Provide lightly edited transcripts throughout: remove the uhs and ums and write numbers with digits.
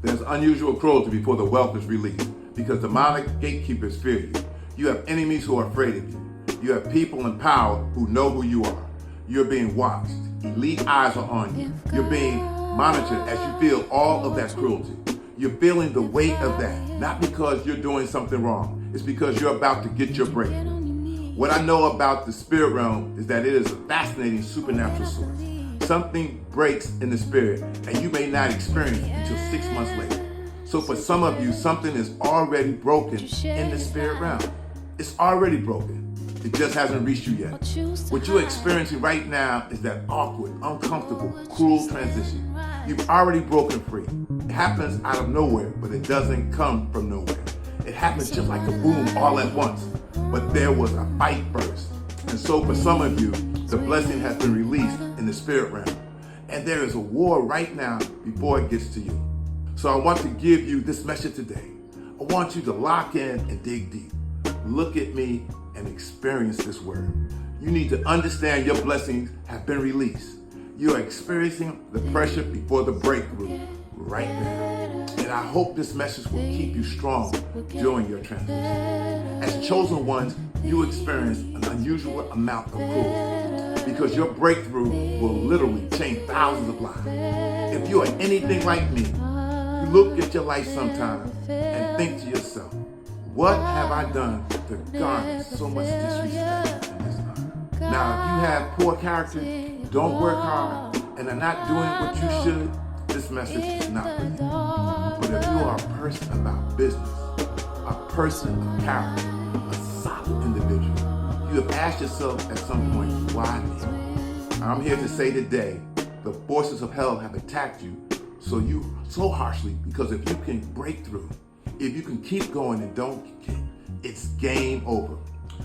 There's unusual cruelty before the wealth is released because demonic gatekeepers fear you. You have enemies who are afraid of you. You have people in power who know who you are. You're being watched. Elite eyes are on you. You're being monitored as you feel all of that cruelty. You're feeling the weight of that, not because you're doing something wrong. It's because you're about to get your breakthrough. What I know about the spirit realm is that it is a fascinating supernatural source. Something breaks in the spirit, and you may not experience it until 6 months later. So for some of you, something is already broken in the spirit realm. It's already broken. It just hasn't reached you yet. What you're experiencing right now is that awkward, uncomfortable, cruel transition. You've already broken free. It happens out of nowhere, but it doesn't come from nowhere. It happens just like a boom all at once. But there was a fight first. And so for some of you, the blessing has been released in the spirit realm. And there is a war right now before it gets to you. So I want to give you this message today. I want you to lock in and dig deep. Look at me and experience this word. You need to understand your blessings have been released. You are experiencing the pressure before the breakthrough right now. And I hope this message will keep you strong during your transition. As chosen ones, you experience an unusual amount of cruelty because your breakthrough will literally change thousands of lives. If you are anything like me, you look at your life sometimes and think to yourself, what have I done to garner so much disrespect in this life? Now, if you have poor character, don't work hard, and are not doing what you should, this message is not for you. But if you are a person about business, a person of character, a solid individual, you have asked yourself at some point, why me? I'm here to say today, the forces of hell have attacked you so harshly because if you can break through, if you can keep going and don't kick, it's game over.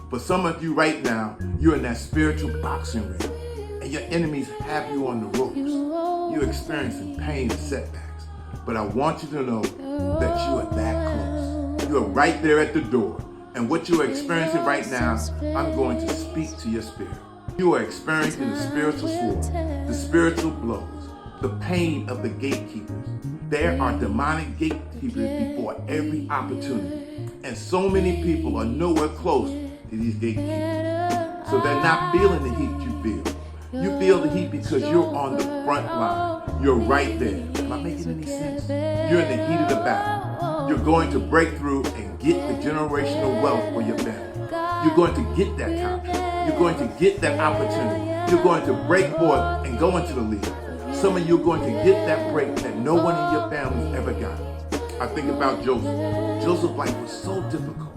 For some of you right now, you're in that spiritual boxing ring and your enemies have you on the ropes. You're experiencing pain and setbacks. But I want you to know that you are that close. You are right there at the door. And what you are experiencing right now, I'm going to speak to your spirit. You are experiencing the spiritual sword, the spiritual blows, the pain of the gatekeepers. There are demonic gatekeepers before every opportunity. And so many people are nowhere close to these gatekeepers. So they're not feeling the heat you feel. You feel the heat because you're on the front line. You're right there. Am I making any sense? You're in the heat of the battle. You're going to break through and get the generational wealth for your family. You're going to get that contract. You're going to get that opportunity. You're going to break forth and go into the league. Some of you are going to get that break that no one in your family's ever got. I think about Joseph. Joseph's life was so difficult.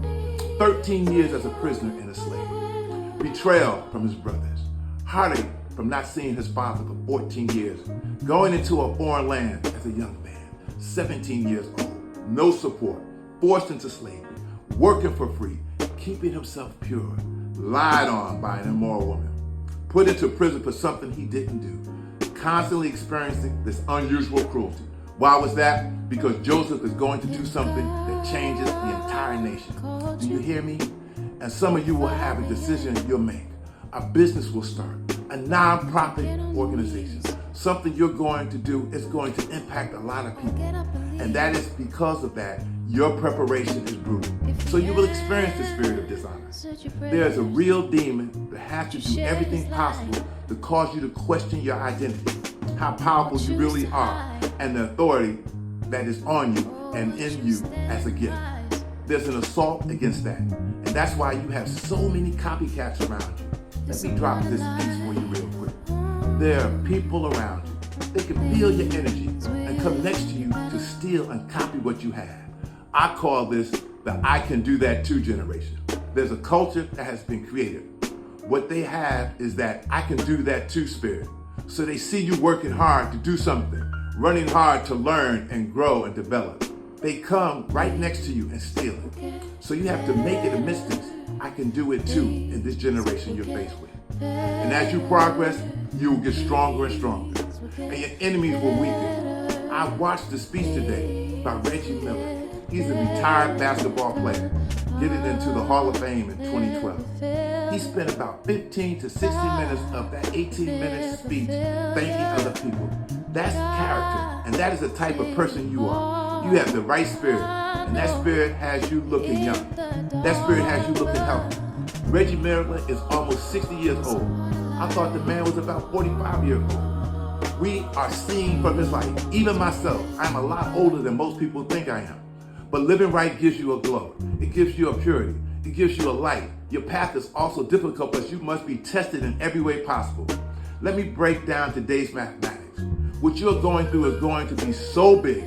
13 years as a prisoner and a slave. Betrayal from his brothers. Heartache from not seeing his father for 14 years. Going into a foreign land as a young man. 17 years old. No support. Forced into slavery. Working for free. Keeping himself pure. Lied on by an immoral woman. Put into prison for something he didn't do. Constantly experiencing this unusual cruelty. Why was that? Because Joseph is going to do something that changes the entire nation. Do you hear me? And some of you will have a decision you'll make. A business will start. A non-profit organization. Something you're going to do is going to impact a lot of people. And that is because of that, your preparation is brutal. So you will experience the spirit of dishonor. There is a real demon that has to do everything possible to cause you to question your identity, how powerful you really are, and the authority that is on you and in you as a gift. There's an assault against that. And that's why you have so many copycats around you. Let me drop this piece for you real quick. There are people around you. They can feel your energy and come next to you to steal and copy what you have. I call this the I can do that too generation. There's a culture that has been created. What they have is that I can do that too spirit. So they see you working hard to do something, running hard to learn and grow and develop. They come right next to you and steal it. So you have to make it a mystery. I can do it too in this generation you're faced with. And as you progress, you will get stronger and stronger. And your enemies will weaken. I watched the speech today by Reggie Miller. He's a retired basketball player, getting into the Hall of Fame in 2012. He spent about 15 to 60 minutes of that 18-minute speech thanking other people. That's character, and that is the type of person you are. You have the right spirit, and that spirit has you looking young. That spirit has you looking healthy. Reggie Miller is almost 60 years old. I thought the man was about 45 years old. We are seeing from his life. Even myself, I'm a lot older than most people think I am. But living right gives you a glow. It gives you a purity. It gives you a light. Your path is also difficult, but you must be tested in every way possible. Let me break down today's mathematics. What you're going through is going to be so big.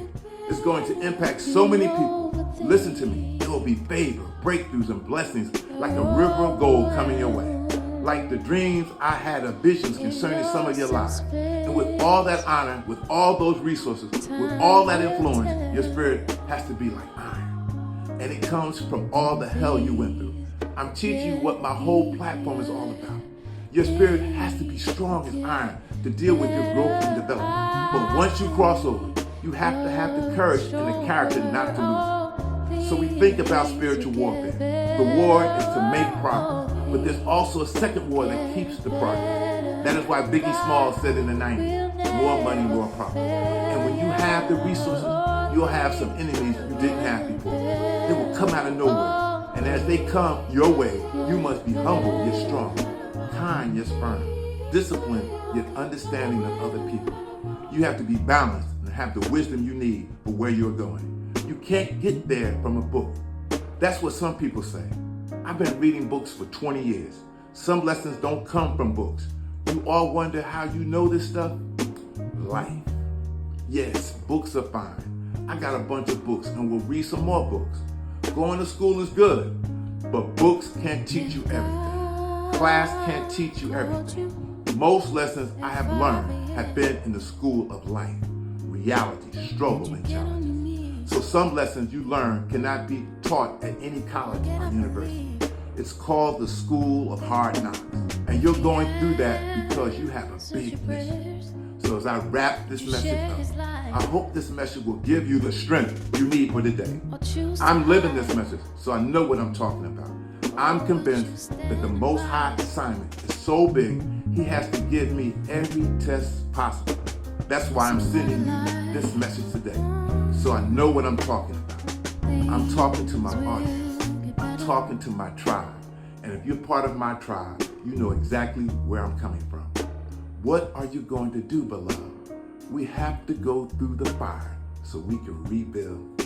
It's going to impact so many people. Listen to me. It will be favor, breakthroughs, and blessings like a river of gold coming your way. Like the dreams I had of visions concerning some of your lives. And with all that honor, with all those resources, with all that influence, your spirit has to be like iron. And it comes from all the hell you went through. I'm teaching you what my whole platform is all about. Your spirit has to be strong as iron to deal with your growth and development. But once you cross over, you have to have the courage and the character not to lose it. So we think about spiritual warfare. The war is to make progress, but there's also a second war that keeps the progress. That is why Biggie Smalls said in the 90s, more money, more profit. And when you have the resources, you'll have some enemies you didn't have before. They will come out of nowhere. And as they come your way, you must be humble yet strong, kind yet firm, disciplined yet understanding of other people. You have to be balanced and have the wisdom you need for where you're going. You can't get there from a book. That's what some people say. I've been reading books for 20 years. Some lessons don't come from books. You all wonder how you know this stuff? Life. Yes, books are fine. I got a bunch of books and we'll read some more books. Going to school is good, but books can't teach you everything. Class can't teach you everything. Most lessons I have learned have been in the school of life, reality, struggle, and challenges. So some lessons you learn cannot be taught at any college or university. It's called the School of Hard Knocks. And you're going through that because you have a big mission. So as I wrap this message up, I hope this message will give you the strength you need for the day. I'm living this message, so I know what I'm talking about. I'm convinced that the Most High assignment is so big, He has to give me every test possible. That's why I'm sending you this message today, so I know what I'm talking about. I'm talking to my audience. I'm talking to my tribe. And if you're part of my tribe, you know exactly where I'm coming from. What are you going to do, beloved? We have to go through the fire so we can rebuild